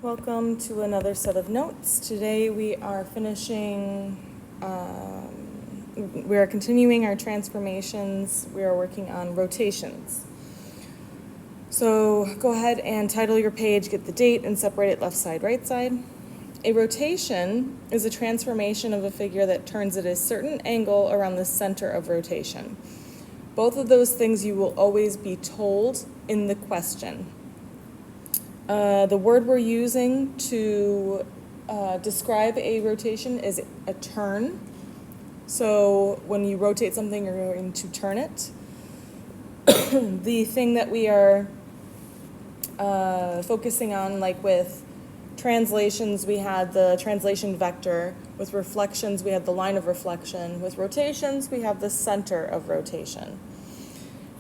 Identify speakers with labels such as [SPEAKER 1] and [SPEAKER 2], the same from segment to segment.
[SPEAKER 1] Welcome to another set of notes. Today we are we are continuing our transformations. We are working on rotations. So go ahead and title your page, get the date, and separate it left side, right side. A rotation is a transformation of a figure that turns at a certain angle around the center of rotation. Both of those things you will always be told in the question. The word we're using to describe a rotation is a turn. So when you rotate something, you're going to turn it. The thing that we are focusing on, like with translations, we had the translation vector. With reflections, we had the line of reflection. With rotations, we have the center of rotation.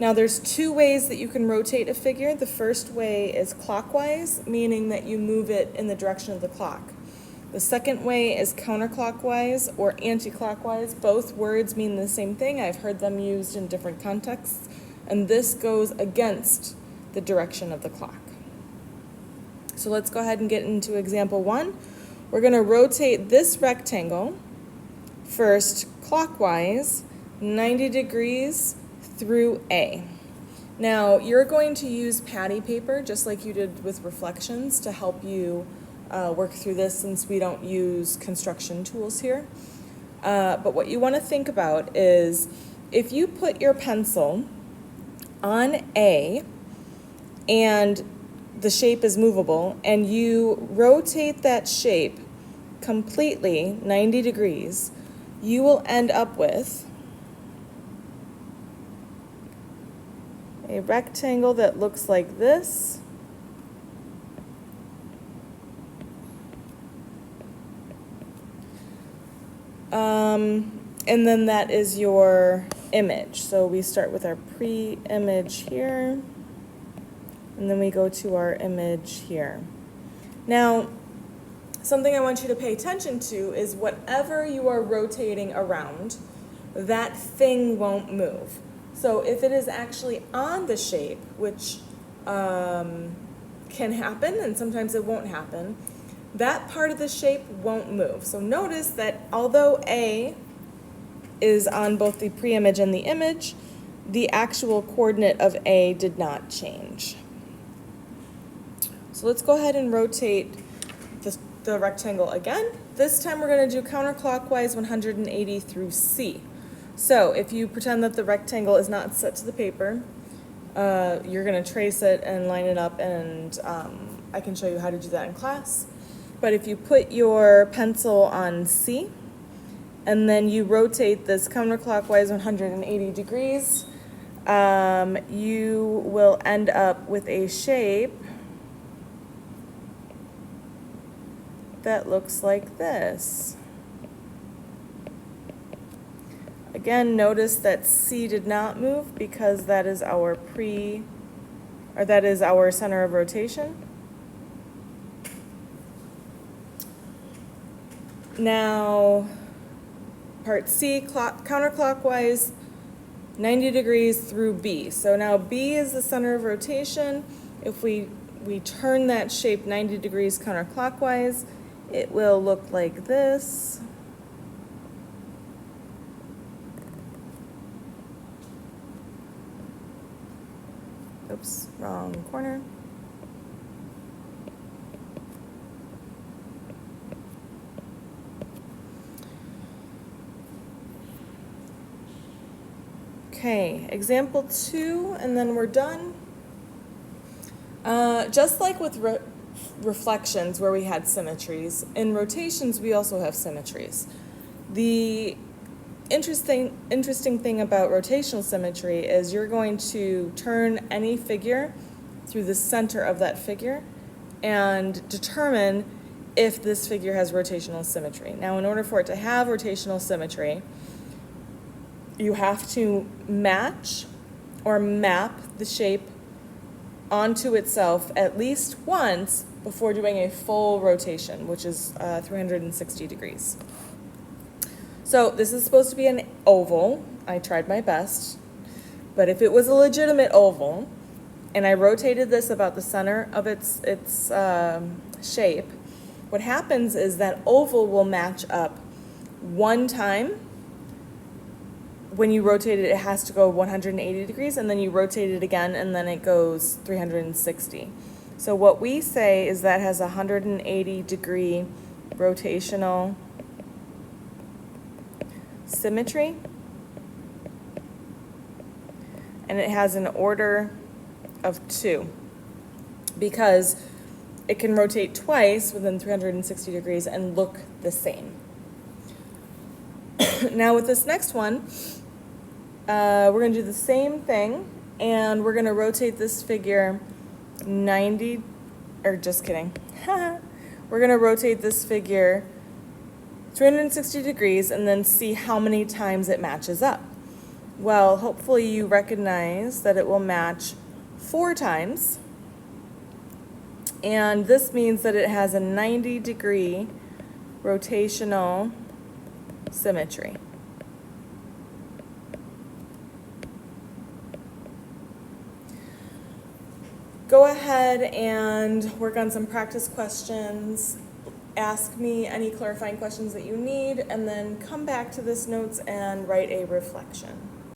[SPEAKER 1] Now there's two ways that you can rotate a figure. The first way is clockwise, meaning that you move it in the direction of the clock. The second way is counterclockwise or anti-clockwise. Both words mean the same thing. I've heard them used in different contexts, and this goes against the direction of the clock. So let's go ahead and get into example 1. We're going to rotate this rectangle first clockwise, 90 degrees through A. Now you're going to use patty paper just like you did with reflections to help you work through this, since we don't use construction tools here. But what you want to think about is if you put your pencil on A and the shape is movable and you rotate that shape completely 90 degrees, you will end up with a rectangle that looks like this. And then that is your image. So we start with our pre-image here, and then we go to our image here. Now, something I want you to pay attention to is whatever you are rotating around, that thing won't move. So if it is actually on the shape, which can happen, and sometimes it won't happen, that part of the shape won't move. So notice that although A is on both the pre-image and the image, the actual coordinate of A did not change. So let's go ahead and rotate the rectangle again. This time we're going to do counterclockwise 180 through C. So if you pretend that the rectangle is not set to the paper, you're going to trace it and line it up, and I can show you how to do that in class. But if you put your pencil on C and then you rotate this counterclockwise 180 degrees, you will end up with a shape that looks like this. Again, notice that C did not move because that is our center of rotation. Now, part C, counterclockwise, 90 degrees through B. So now B is the center of rotation. If we turn that shape 90 degrees counterclockwise, it will look like this. Oops, wrong corner. Okay, example 2, and then we're done. Just like with reflections where we had symmetries, in rotations we also have symmetries. The interesting thing about rotational symmetry is you're going to turn any figure through the center of that figure and determine if this figure has rotational symmetry. Now, in order for it to have rotational symmetry, you have to match or map the shape onto itself at least once before doing a full rotation, which is 360 degrees. So this is supposed to be an oval. I tried my best. But if it was a legitimate oval, and I rotated this about the center of its shape, what happens is that oval will match up one time. When you rotate it, it has to go 180 degrees, and then you rotate it again, and then it goes 360. So what we say is that has a 180 degree rotational symmetry, and it has an order of 2 because it can rotate twice within 360 degrees and look the same. Now with this next one, we're going to do the same thing, and we're going to rotate this figure 90, or just kidding. We're going to rotate this figure 360 degrees and then see how many times it matches up. Well, hopefully you recognize that it will match 4 times, and this means that it has a 90 degree rotational symmetry. Go ahead and work on some practice questions. Ask me any clarifying questions that you need, and then come back to this notes and write a reflection.